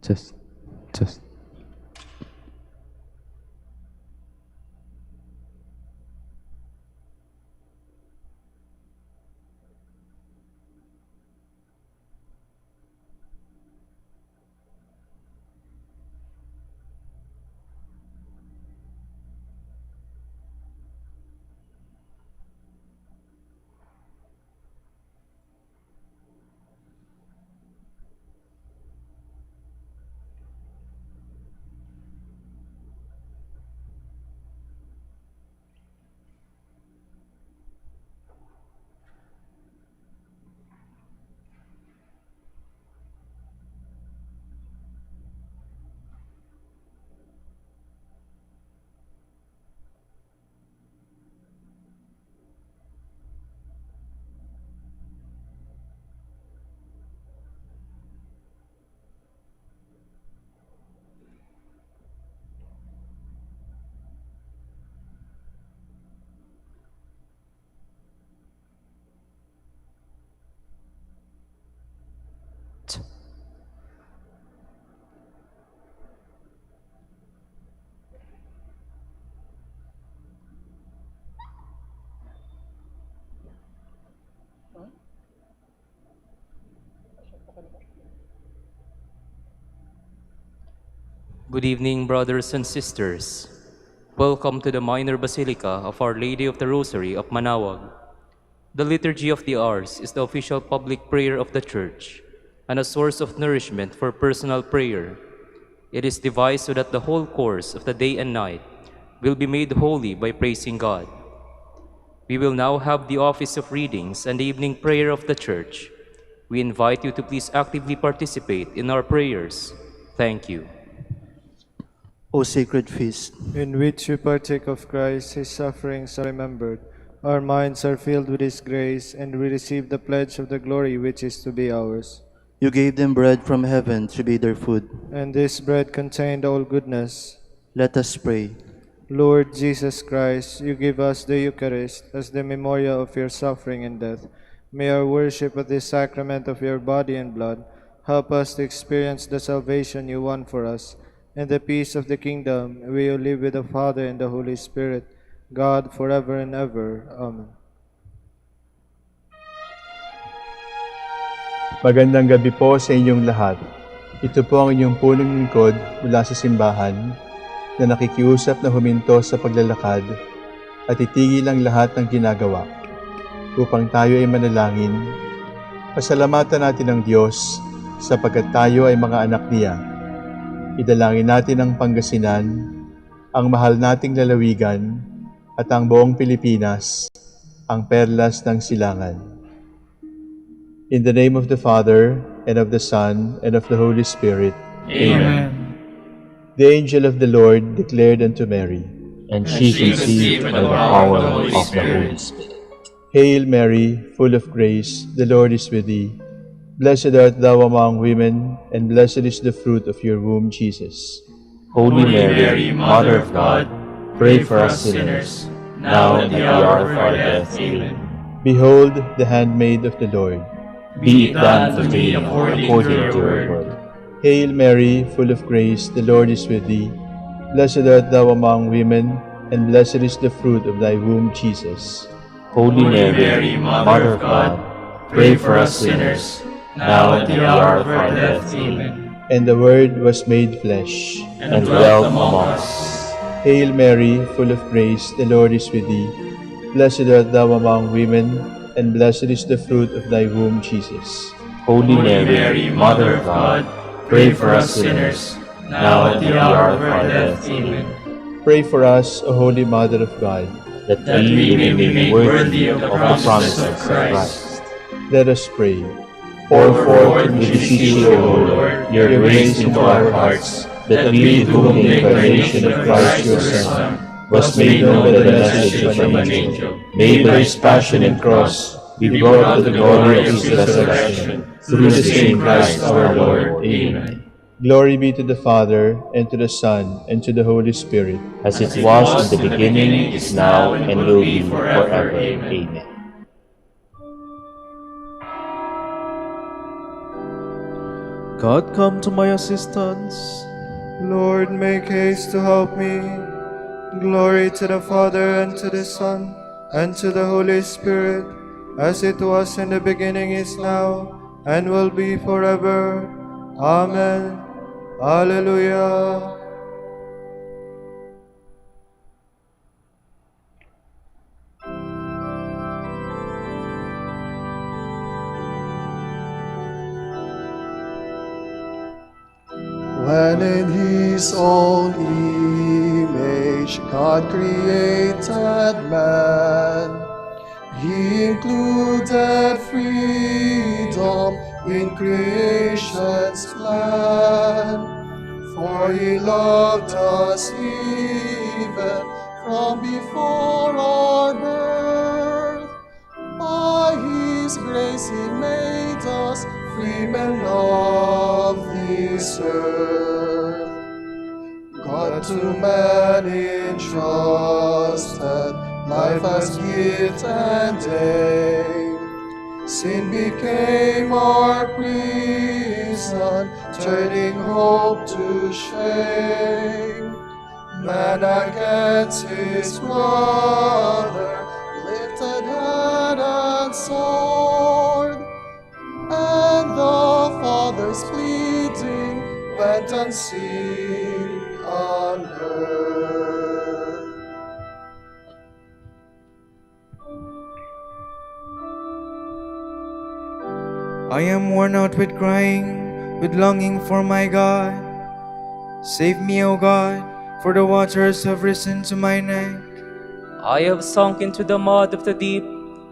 Just, just. Good evening, brothers and sisters. Welcome to the Minor Basilica of Our Lady of the Rosary of Manaoag. The Liturgy of the Hours is the official public prayer of the Church and a source of nourishment for personal prayer. It is devised so that the whole course of the day and night will be made holy by praising God. We will now have the office of readings and the evening prayer of the Church. We invite you to please actively participate in our prayers. Thank you. O sacred feast, in which we partake of Christ, his sufferings are remembered. Our minds are filled with his grace, and we receive the pledge of the glory which is to be ours. you gave them bread from heaven to be their food. And this bread contained all goodness. Let us pray. Lord Jesus Christ, you give us the Eucharist as the memorial of your suffering and death. May our worship of this sacrament of your body and blood help us to experience the salvation you won for us, and the peace of the kingdom, where you live with the Father and the Holy Spirit, God, forever and ever. Amen. Magandang gabi po sa inyong lahat. Ito po ang inyong punong lingkod mula sa simbahan na nakikiusap na huminto sa paglalakad at itigil ang lahat ng ginagawa upang tayo ay manalangin. Pasalamatan natin ang Diyos sapagkat tayo ay mga anak niya. Idalangin natin ang Pangasinan, ang mahal nating lalawigan, at ang buong Pilipinas, ang perlas ng silangan. In the name of the Father, and of the Son, and of the Holy Spirit. Amen. The angel of the Lord declared unto Mary, And she conceived by the power of the Holy Spirit. Hail Mary, full of grace, the Lord is with thee. Blessed art thou among women, and blessed is the fruit of your womb, Jesus. Holy Mary, Mother of God, pray for us sinners, now and at the hour of our death. Amen. Behold the handmaid of the Lord. Be it done to me according to your word. Hail Mary, full of grace, the Lord is with thee. Blessed art thou among women, and blessed is the fruit of thy womb, Jesus. Holy Mary, Mother of God, pray for us sinners, now at the hour of our death. Amen. And the Word was made flesh, And dwelt among us. Hail Mary, full of grace, the Lord is with thee. Blessed art thou among women, and blessed is the fruit of thy womb, Jesus. Holy Mary, Mother of God, pray for us sinners, now at the hour of our death. Amen. Pray for us, O Holy Mother of God. That we may be made worthy of the promises of Christ. Let us pray. Pour forth, we beseech you, O Lord, your grace into our hearts, that we, to whom the incarnation of Christ your Son was made known by the message of an angel, may by his passion and cross be brought to the glory of his resurrection, through the same Christ our Lord. Amen. Glory be to the Father, and to the Son, and to the Holy Spirit. As it was in the beginning, is now, and will be forever. Amen. God, come to my assistance. Lord, make haste to help me. Glory to the Father, and to the Son, and to the Holy Spirit, as it was in the beginning, is now, and will be forever. Amen. Alleluia. When in his own image God created man, he included freedom in creation's plan. For he loved us even from before our birth. By his grace he made us freemen of this earth. God to man entrusted life as gift and aim. Sin became our prison, turning hope to shame. Man against his brother lifted hand and sword, and the Father's pleading went unseen unheard. I am worn out with crying, with longing for my God. Save me, O God, for the waters have risen to my neck. I have sunk into the mud of the deep,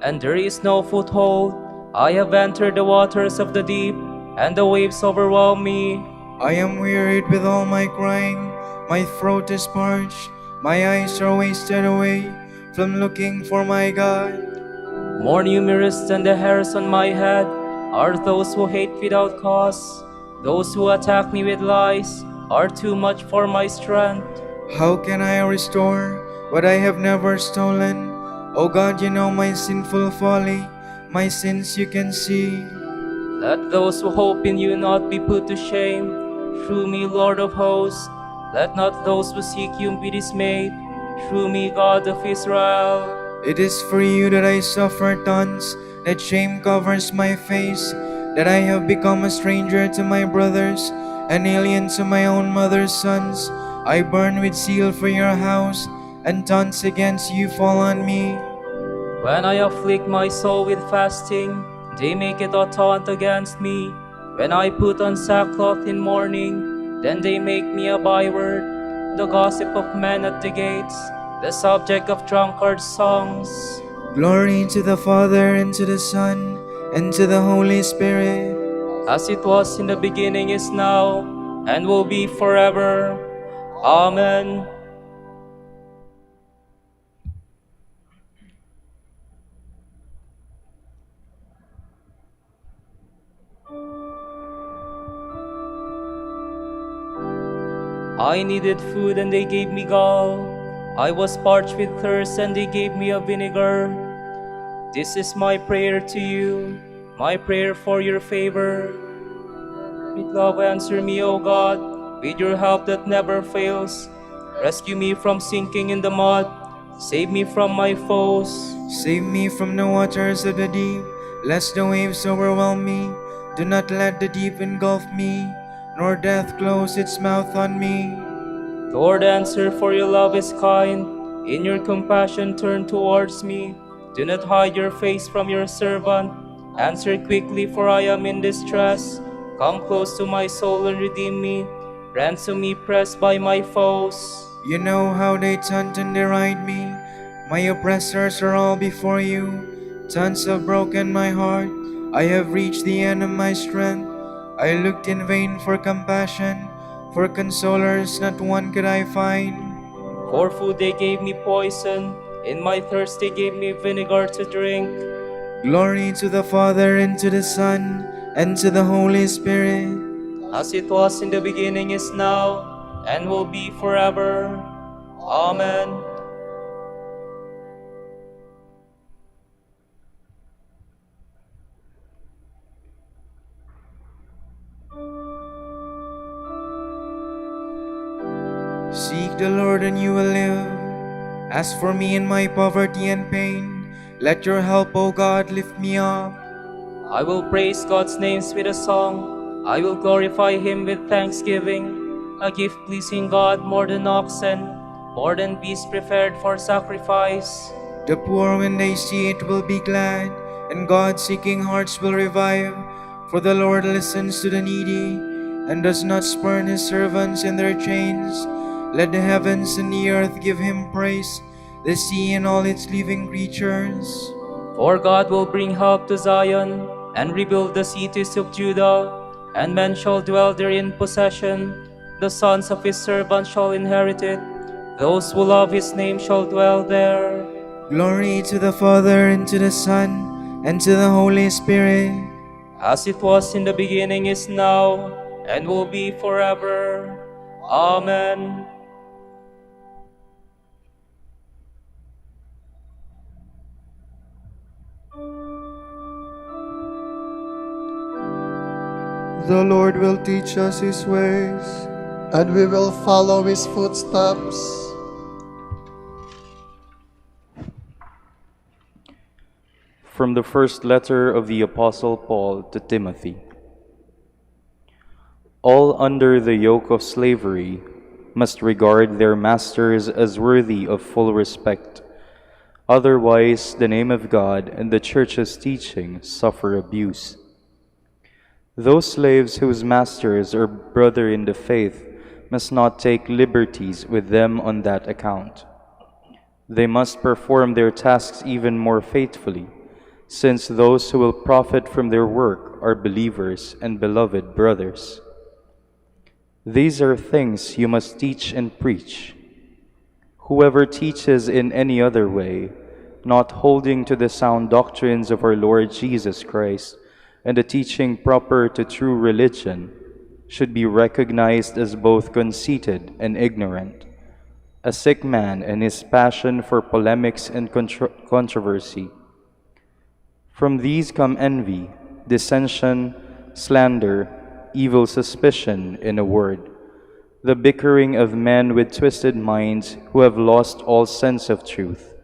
and there is no foothold. I have entered the waters of the deep, and the waves overwhelm me. I am wearied with all my crying, my throat is parched, my eyes are wasted away from looking for my God. More numerous than the hairs on my head are those who hate without cause. Those who attack me with lies are too much for my strength. How can I restore what I have never stolen? O God, you know my sinful folly, my sins you can see. Let those who hope in you not be put to shame. Through me, Lord of hosts, let not those who seek you be dismayed. Through me, God of Israel. It is for you that I suffer taunts, that shame covers my face, that I have become a stranger to my brothers, an alien to my own mother's sons. I burn with zeal for your house, and taunts against you fall on me. When I afflict my soul with fasting, they make it a taunt against me. When I put on sackcloth in mourning, then they make me a byword, the gossip of men at the gates, the subject of drunkards' songs. Glory to the Father, and to the Son, and to the Holy Spirit. As it was in the beginning, is now, and will be forever. Amen. I needed food and they gave me gall. I was parched with thirst and they gave me a vinegar. This is my prayer to you, my prayer for your favor. With love answer me, O God, with your help that never fails. Rescue me from sinking in the mud. Save me from my foes. Save me from the waters of the deep, lest the waves overwhelm me. Do not let the deep engulf me, nor death close its mouth on me. Lord, answer, for your love is kind. In your compassion turn towards me. Do not hide your face from your servant. Answer quickly, for I am in distress. Come close to my soul and redeem me. Ransom me pressed by my foes. You know how they taunt and deride me. My oppressors are all before you. Taunts have broken my heart. I have reached the end of my strength. I looked in vain for compassion. For consolers, not one could I find. For food they gave me poison. In my thirst they gave me vinegar to drink. Glory to the Father, and to the Son, and to the Holy Spirit. As it was in the beginning, is now, and will be forever. Amen. Seek the Lord and you will live. As for me in my poverty and pain, let your help, O God, lift me up. I will praise God's names with a song. I will glorify him with thanksgiving. A gift pleasing God more than oxen, more than beasts prepared for sacrifice. The poor, when they see it, will be glad, and God-seeking hearts will revive. For the Lord listens to the needy, and does not spurn his servants in their chains. Let the heavens and the earth give him praise, the sea and all its living creatures. For God will bring help to Zion, and rebuild the cities of Judah, and men shall dwell there in possession. The sons of his servants shall inherit it. Those who love his name shall dwell there. Glory to the Father, and to the Son, and to the Holy Spirit. As it was in the beginning, is now, and will be forever. Amen. The Lord will teach us his ways. and we will follow his footsteps. From the first letter of the Apostle Paul to Timothy. All under the yoke of slavery must regard their masters as worthy of full respect. Otherwise, the name of God and the Church's teaching suffer abuse. Those slaves whose masters are brother in the faith must not take liberties with them on that account. They must perform their tasks even more faithfully, since those who will profit from their work are believers and beloved brothers. These are things you must teach and preach. Whoever teaches in any other way, not holding to the sound doctrines of our Lord Jesus Christ and the teaching proper to true religion, should be recognized as both conceited and ignorant, a sick man in his passion for polemics and controversy. From these come envy, dissension, slander, evil suspicion, in a word, the bickering of men with twisted minds who have lost all sense of truth.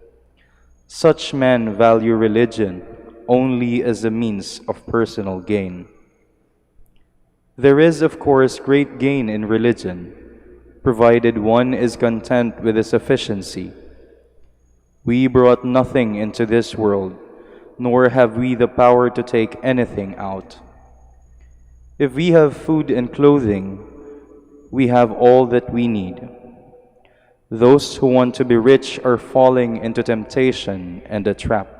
Such men value religion only as a means of personal gain. There is, of course, great gain in religion, provided one is content with its sufficiency. We brought nothing into this world, nor have we the power to take anything out. If we have food and clothing, we have all that we need. Those who want to be rich are falling into temptation and a trap.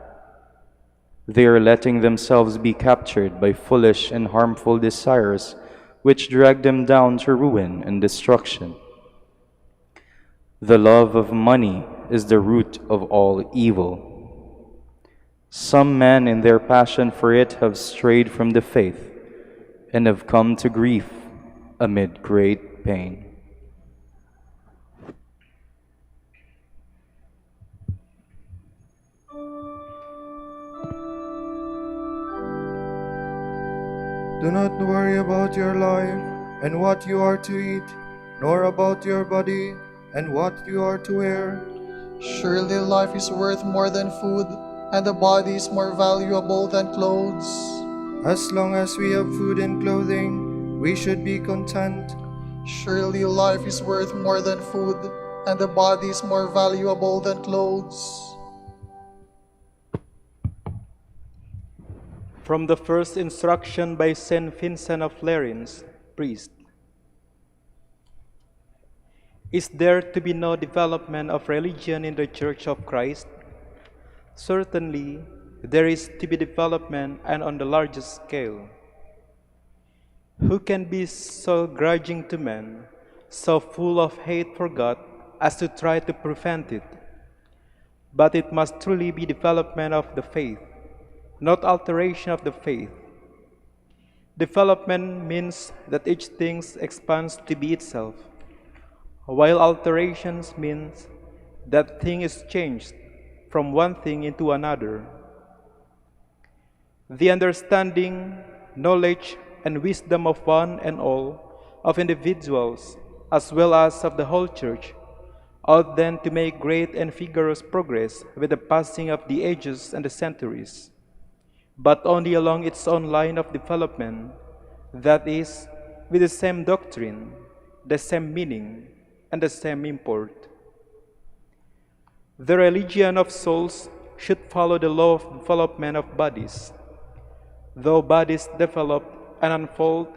They are letting themselves be captured by foolish and harmful desires, which drag them down to ruin and destruction. The love of money is the root of all evil. Some men in their passion for it have strayed from the faith and have come to grief amid great pain. Do not worry about your life and what you are to eat, nor about your body and what you are to wear. Surely life is worth more than food, and the body is more valuable than clothes. As long as we have food and clothing, we should be content. Surely life is worth more than food, and the body is more valuable than clothes. From the first instruction by Saint Vincent of Lerins, priest. Is there to be no development of religion in the Church of Christ? Certainly, there is to be development, and on the largest scale. Who can be so grudging to men, so full of hate for God, as to try to prevent it? But it must truly be development of the faith, not alteration of the faith. Development means that each thing expands to be itself, while alterations means that thing is changed from one thing into another. The understanding, knowledge, and wisdom of one and all, of individuals, as well as of the whole Church, ought then to make great and vigorous progress with the passing of the ages and the centuries, but only along its own line of development, that is, with the same doctrine, the same meaning, and the same import. The religion of souls should follow the law of development of bodies. Though bodies develop and unfold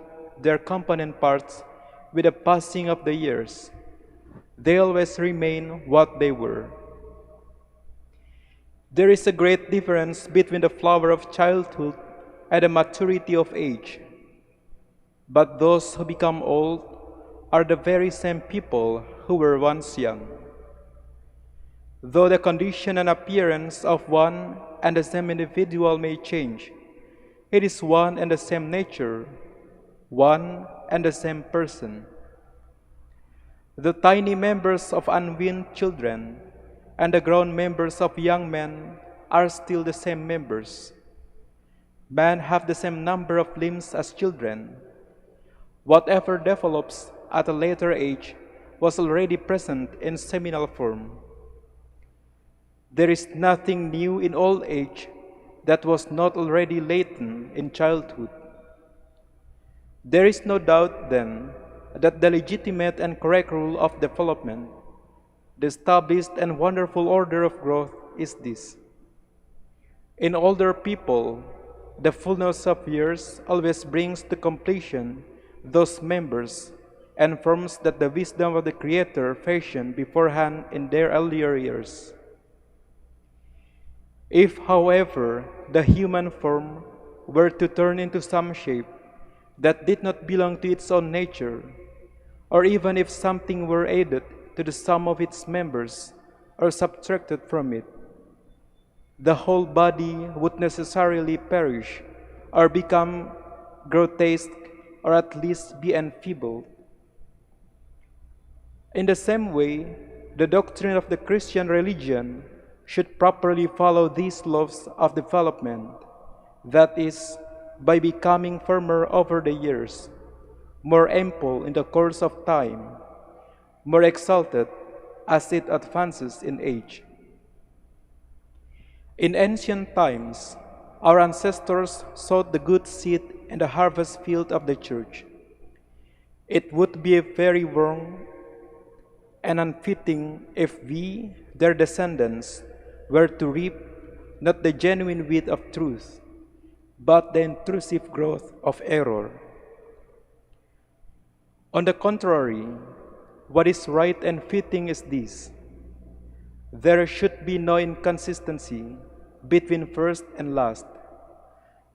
their component parts with the passing of the years, they always remain what they were. There is a great difference between the flower of childhood and the maturity of age. But those who become old are the very same people who were once young. Though the condition and appearance of one and the same individual may change, it is one and the same nature, one and the same person. The tiny members of unweaned children and the grown members of young men are still the same members. Men have the same number of limbs as children. Whatever develops at a later age was already present in seminal form. There is nothing new in old age that was not already latent in childhood. There is no doubt, then, that the legitimate and correct rule of development, the established and wonderful order of growth, is this. In older people, the fullness of years always brings to completion those members and forms that the wisdom of the Creator fashioned beforehand in their earlier years. If, however, the human form were to turn into some shape that did not belong to its own nature, or even if something were added to the sum of its members or subtracted from it, the whole body would necessarily perish or become grotesque or at least be enfeebled. In the same way, the doctrine of the Christian religion should properly follow these laws of development, that is, by becoming firmer over the years, more ample in the course of time, more exalted as it advances in age. In ancient times, our ancestors sowed the good seed in the harvest field of the Church. It would be very wrong and unfitting if we, their descendants, were to reap not the genuine wheat of truth, but the intrusive growth of error. On the contrary, what is right and fitting is this: there should be no inconsistency between first and last,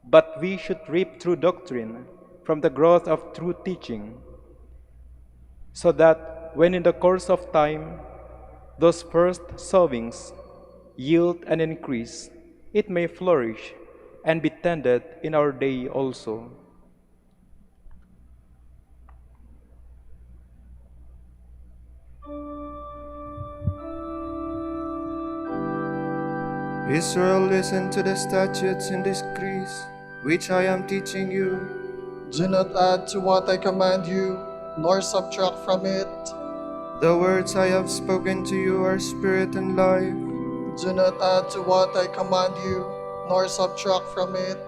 but we should reap true doctrine from the growth of true teaching, so that when in the course of time those first sowings yield and increase, it may flourish and be tended in our day also. Israel, listen to the statutes and decrees which I am teaching you. Do not add to what I command you, nor subtract from it. The words I have spoken to you are spirit and life. Do not add to what I command you, nor subtract from it.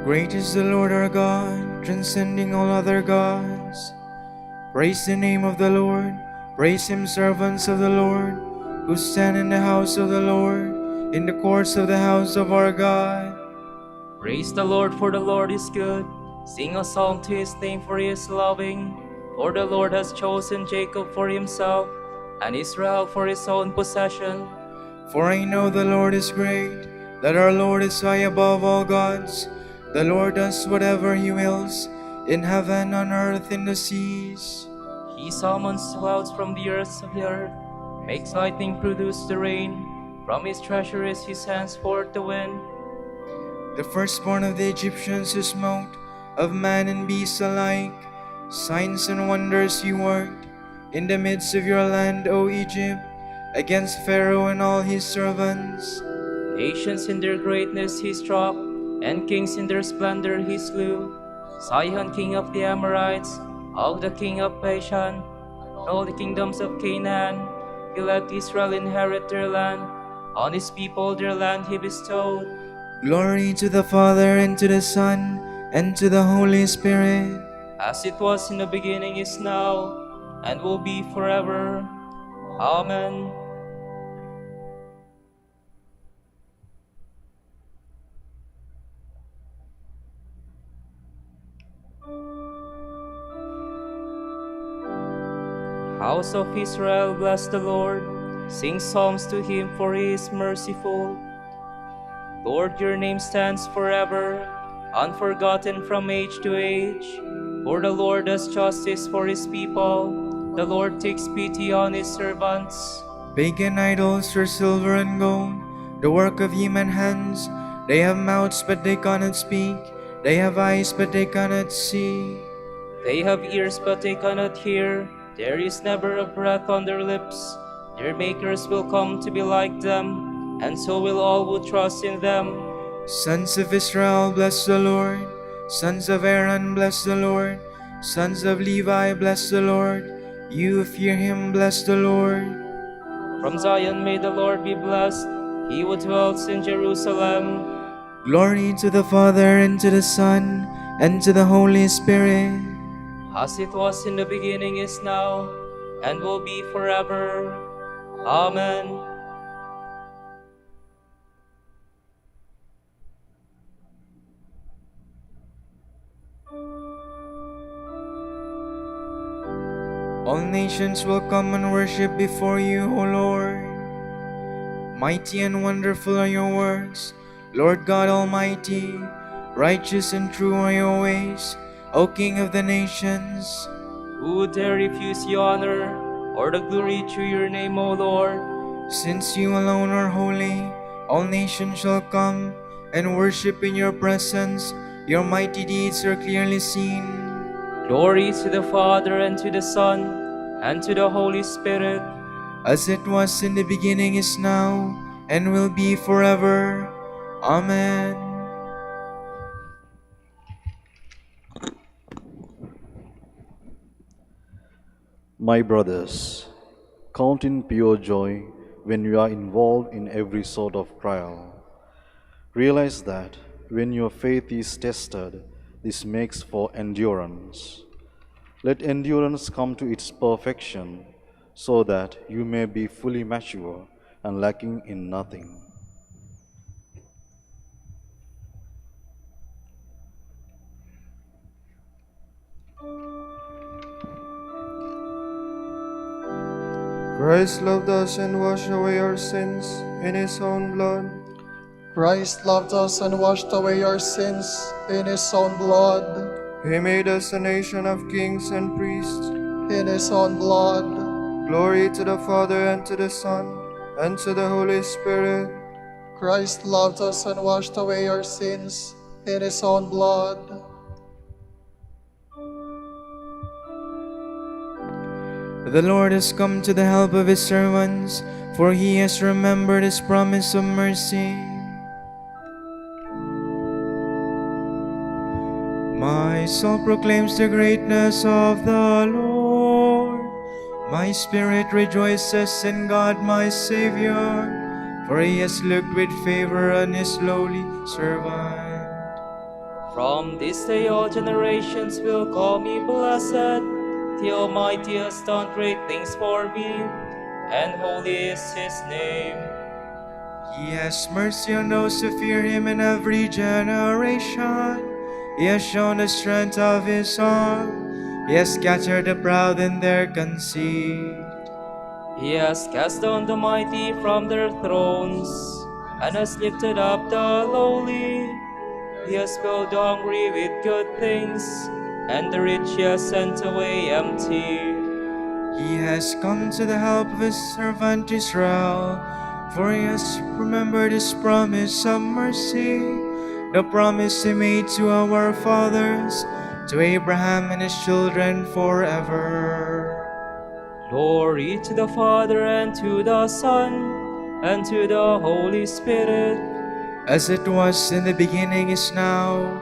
Great is the Lord our God, transcending all other gods. Praise the name of the Lord. Praise him, servants of the Lord, who stand in the house of the Lord, in the courts of the house of our God. Praise the Lord, for the Lord is good. Sing a song to his name, for he is loving. For the Lord has chosen Jacob for himself, and Israel for his own possession. For I know the Lord is great, that our Lord is high above all gods. The Lord does whatever he wills, in heaven, on earth, in the seas. He summons clouds from the earth of the earth, makes lightning produce the rain. From his treasuries he sends forth the wind. The firstborn of the Egyptians is smote, of man and beast alike. Signs and wonders he worked in the midst of your land, O Egypt, against Pharaoh and all his servants. Nations in their greatness he struck, and kings in their splendor he slew. Sihon, king of the Amorites, Og the king of Bashan, and all the kingdoms of Canaan. He let Israel inherit their land. On his people their land he bestowed. Glory to the Father, and to the Son, and to the Holy Spirit. As it was in the beginning, is now, and will be forever. Amen. House of Israel, bless the Lord. Sing psalms to him, for he is merciful. Lord, your name stands forever, unforgotten from age to age. For the Lord does justice for his people. The Lord takes pity on his servants. Pagan idols are silver and gold, the work of human hands. They have mouths, but they cannot speak. They have eyes, but they cannot see. They have ears, but they cannot hear. There is never a breath on their lips. Their makers will come to be like them, and so will all who trust in them. Sons of Israel, bless the Lord. Sons of Aaron, bless the Lord. Sons of Levi, bless the Lord. You who fear him, bless the Lord. From Zion may the Lord be blessed, he who dwells in Jerusalem. Glory to the Father, and to the Son, and to the Holy Spirit. As it was in the beginning, is now, and will be forever. Amen. All nations will come and worship before you, O Lord. Mighty and wonderful are your works, Lord God Almighty. Righteous and true are your ways, O King of the nations. Who would dare refuse you honor, or the glory to your name, O Lord? Since you alone are holy, all nations shall come and worship in your presence. Your mighty deeds are clearly seen. Glory to the Father, and to the Son, and to the Holy Spirit. As it was in the beginning, is now, and will be forever. Amen. My brothers, count in pure joy when you are involved in every sort of trial. Realize that when your faith is tested, this makes for endurance. Let endurance come to its perfection, so that you may be fully mature and lacking in nothing. Christ loved us and washed away our sins in his own blood. Christ loved us and washed away our sins in his own blood. He made us a nation of kings and priests. In his own blood. Glory to the Father, and to the Son, and to the Holy Spirit. Christ loved us and washed away our sins in his own blood. The Lord has come to the help of his servants, for he has remembered his promise of mercy. My soul proclaims the greatness of the Lord. My spirit rejoices in God my Savior, for he has looked with favor on his lowly servant. From this day all generations will call me blessed. The Almighty has done great things for me, and holy is his name. He has mercy on those who fear him in every generation. He has shown the strength of his arm. He has scattered the proud in their conceit. He has cast down the mighty from their thrones, and has lifted up the lowly. He has filled the hungry with good things, and the rich he has sent away empty. He has come to the help of his servant Israel, for he has remembered his promise of mercy, the promise he made to our fathers, to Abraham and his children forever. Glory to the Father, and to the Son, and to the Holy Spirit, as it was in the beginning, is now,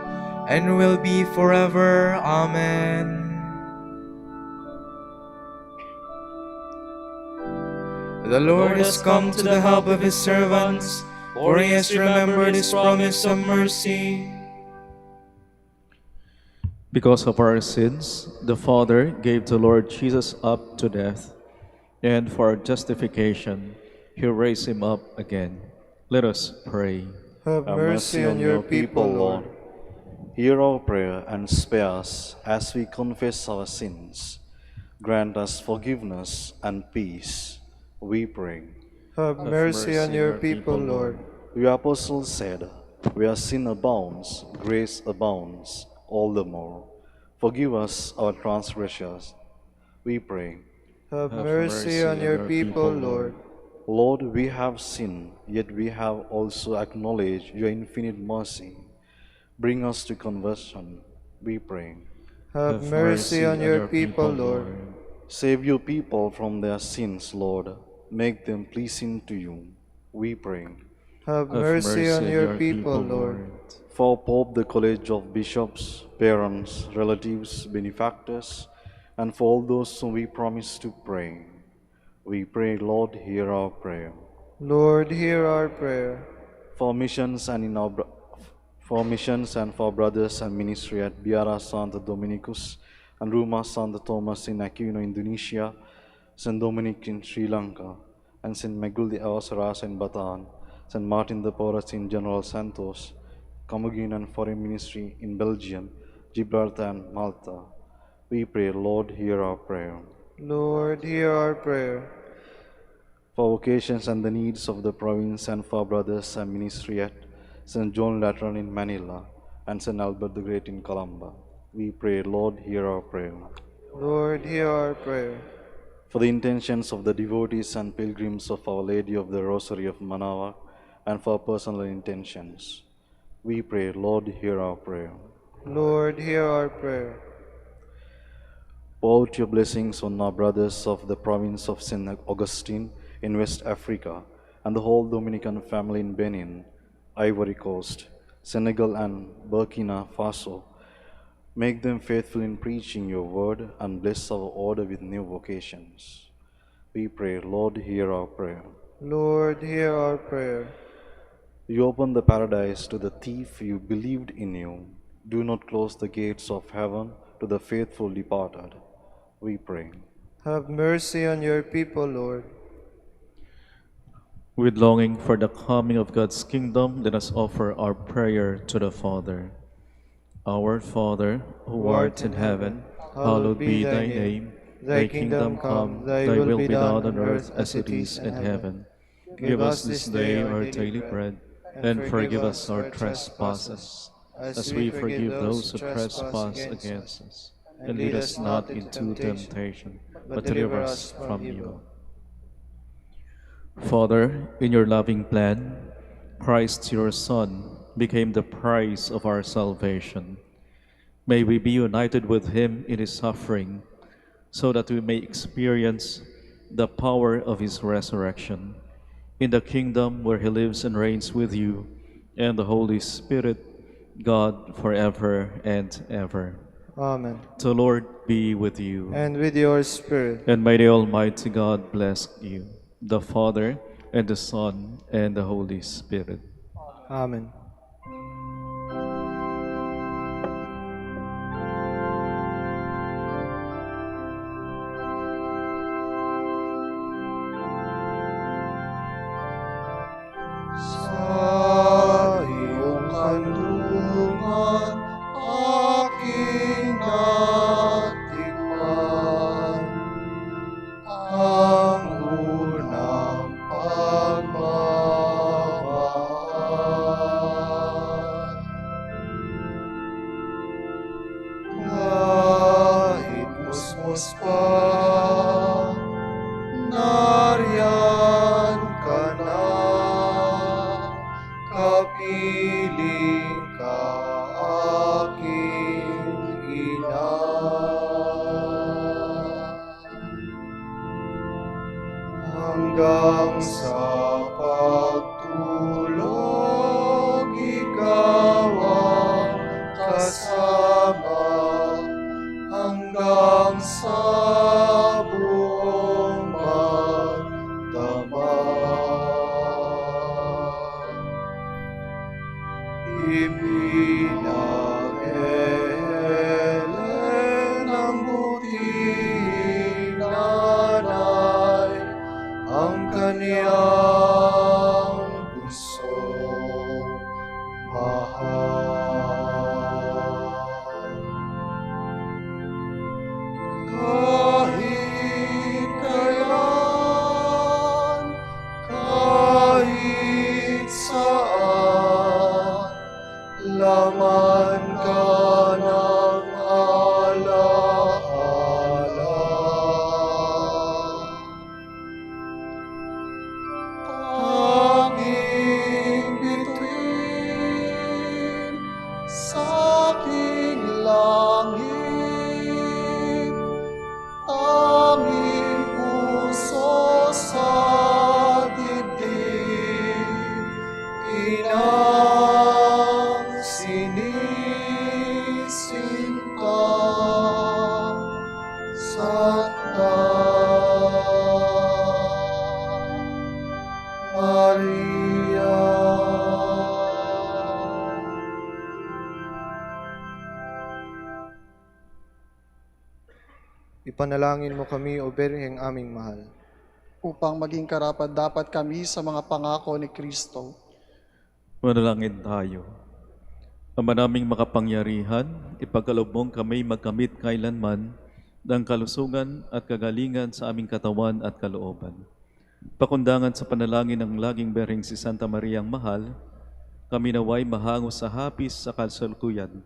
and will be forever. Amen. The Lord has come to the help of his servants, for he has remembered his promise of mercy. Because of our sins, the Father gave the Lord Jesus up to death, and for our justification, he raised him up again. Let us pray. Have mercy on your people, Lord. Hear our prayer and spare us as we confess our sins. Grant us forgiveness and peace, we pray. Have mercy on your people, Lord. Your apostle said, where sin abounds, grace abounds all the more. Forgive us our transgressions, we pray. Have mercy on your people, Lord. Lord, we have sinned, yet we have also acknowledged your infinite mercy. Bring us to conversion, we pray. Have mercy on your people, Lord. Save your people from their sins, Lord. Make them pleasing to you, we pray. Have mercy on your people, Lord. For Pope, the College of Bishops, parents, relatives, benefactors, and for all those whom we promise to pray, we pray, Lord, hear our prayer. Lord, hear our prayer. For missions and for brothers and ministry at Biara Santo Dominicus and Rumah Santo Thomas in Aquino, Indonesia, St. Dominic in Sri Lanka, and St. Megul de Awasaras in Bataan, St. Martin de Porres in General Santos, Communion and Foreign Ministry in Belgium, Gibraltar and Malta. We pray, Lord, hear our prayer. Lord, hear our prayer. For vocations and the needs of the province and for brothers and ministry at St. John Lateran in Manila and St. Albert the Great in Colombo, we pray, Lord, hear our prayer. Lord, hear our prayer. For the intentions of the devotees and pilgrims of Our Lady of the Rosary of Manaoag and for personal intentions, we pray, Lord, hear our prayer. Lord, hear our prayer. Pour out your blessings on our brothers of the province of St. Augustine in West Africa and the whole Dominican family in Benin, Ivory Coast, Senegal and Burkina Faso. Make them faithful in preaching your word and bless our order with new vocations. We pray, Lord, hear our prayer. Lord, hear our prayer. You opened the paradise to the thief you believed in you. Do not close the gates of heaven to the faithful departed, we pray. Have mercy on your people, Lord. With longing for the coming of God's kingdom, let us offer our prayer to the Father. Our Father, who art in heaven, hallowed be thy name. Thy kingdom come, thy will be done on earth as it is in heaven. Give us this day our daily bread, and forgive us our trespasses, as we forgive those who trespass against us. And lead us not into temptation, but deliver us from evil. Father, in your loving plan, Christ your Son became the price of our salvation. May we be united with him in his suffering, so that we may experience the power of his resurrection in the kingdom where he lives and reigns with you and the Holy Spirit, God, forever and ever. Amen. The Lord be with you. And with your spirit. And may the Almighty God bless you, the Father, and the Son, and the Holy Spirit. Amen. Diyos pa, nariyan ka na, kapiling ka aking ina. Hanggang sa pagtulog, ikaw ang kasama, hanggang sa buong magdamag. Ipinag-elen ng buting nanay ang kaniyang pusong mahal. Kahit kailan, kahit saan, laman ka ng alaala. Tanging bituin sa aking langit, tanging puso sa dibdib, inang sinisinta, Santa Maria. Ipanalangin mo kami, O Birheng aming mahal, upang maging karapat-dapat kami sa mga pangako ni Kristo. Manalangin tayo. Ama naming makapangyarihan, ipagkaloob mong kami magkamit kailanman ng kalusugan at kagalingan sa aming katawan at kalooban. Pakundangan sa panalangin ng laging Birheng si Santa Mariang Mahal, kami naway mahango sa hapis sa kasalukuyan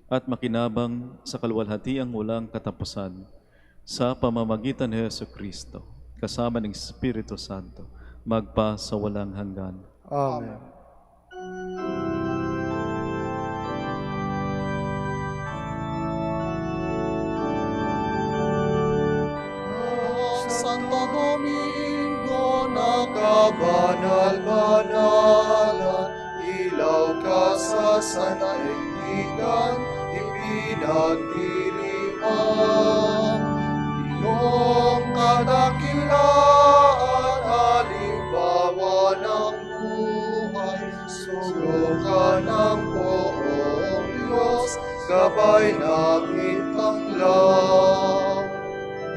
at makinabang sa kaluwalhatiang walang katapusan sa pamamagitan ni Jesucristo, kasama ng Espiritu Santo, magpa sa walang hanggan. Amen. Santo Domingo na kabanal-banalan, ilaw ka sa sandaigdigan, ipinagdiriwang. Iyong kadakilaan, halimbawa ng buhay, surukan ng poong Diyos, gabay namin tanglaw.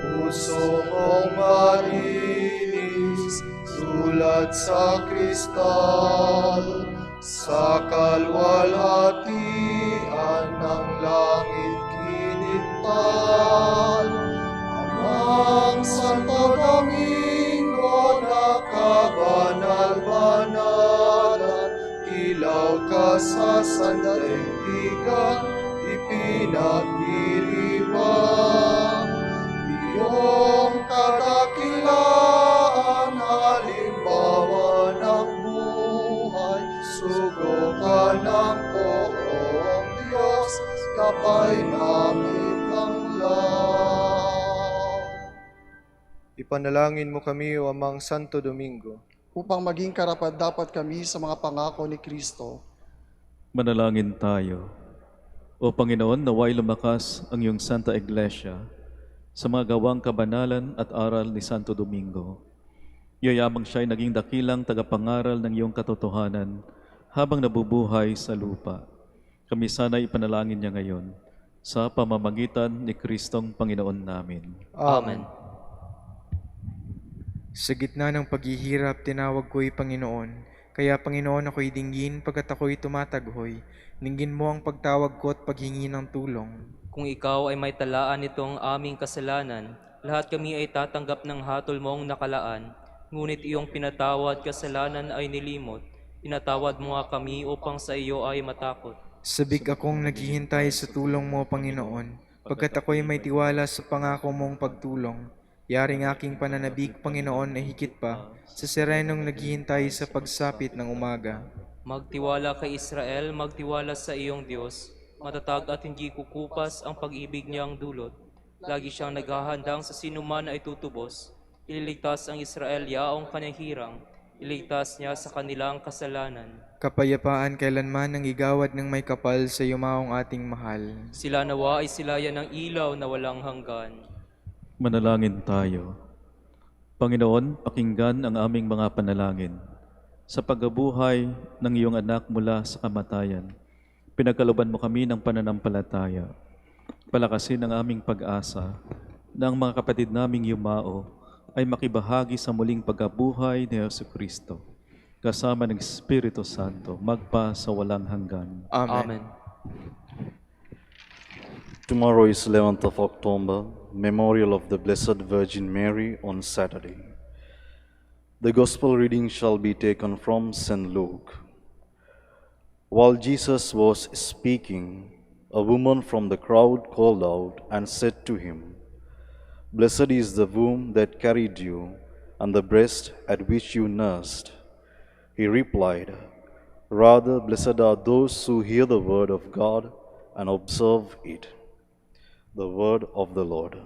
Puso mong malinis, tulad sa kristal, sa kalwalhatian ng langit kinittal. Amang Santo Domingo na kabanal-banalan, ilaw ka sa sandaigdigan, ipinagdiriwang. Iyong kadakilaan, halimbawa ng buhay, sugo ka ng poong Diyos, gabay namin tanglaw. Ipanalangin mo kami, O Amang Santo Domingo, upang maging karapat-dapat kami sa mga pangako ni Kristo. Manalangin tayo. O Panginoon, naway lumakas ang iyong Santa Iglesia sa mga gawang kabanalan at aral ni Santo Domingo. Yayamang siya'y naging dakilang tagapangaral ng iyong katotohanan habang nabubuhay sa lupa. Kami sana'y ipanalangin niya ngayon sa pamamagitan ni Kristong Panginoon namin. Amen. Sa gitna ng paghihirap, tinawag ko'y Panginoon. Kaya Panginoon, ako'y dinggin pagkat ako'y tumataghoy. Ninggin mo ang pagtawag ko at paghingi ng tulong. Kung ikaw ay may talaan nitong aming kasalanan, lahat kami ay tatanggap ng hatol mong nakalaan. Ngunit iyong pinatawad kasalanan ay nilimot. Pinatawad mo nga kami upang sa iyo ay matakot. Sabik akong naghihintay sa tulong mo, Panginoon. pagkat ako'y may tiwala sa pangako mong pagtulong. Yaring aking pananabik, Panginoon, na higit pa sa serenong naghihintay sa pagsapit ng umaga. Magtiwala kay Israel, magtiwala sa iyong Diyos. Matatag at hindi kukupas ang pag-ibig niyang dulot. Lagi siyang naghahandang sa sinuman na itutubos. Ililigtas ang Israel yaong kanyang hirang. Iligtas niya sa kanilang kasalanan. Kapayapaan kailanman ang igawad ng may kapal sa yumaong ating mahal. Sila nawa ay silayan ng ilaw na walang hanggan. Manalangin tayo. Panginoon, pakinggan ang aming mga panalangin. Sa pagkabuhay ng iyong anak mula sa kamatayan, pinagkalooban mo kami ng pananampalataya. Palakasin ang aming pag-asa na ang mga kapatid naming yumao ay makibahagi sa muling pagkabuhay ni Jesucristo, kasama ng Espiritu Santo, magpa sa walang hanggan. Amen. Tomorrow is 11th of October, Memorial of the Blessed Virgin Mary on Saturday. The Gospel reading shall be taken from St. Luke. While Jesus was speaking, a woman from the crowd called out and said to him, "Blessed is the womb that carried you, and the breast at which you nursed." He replied, "Rather, blessed are those who hear the word of God and observe it." The word of the Lord.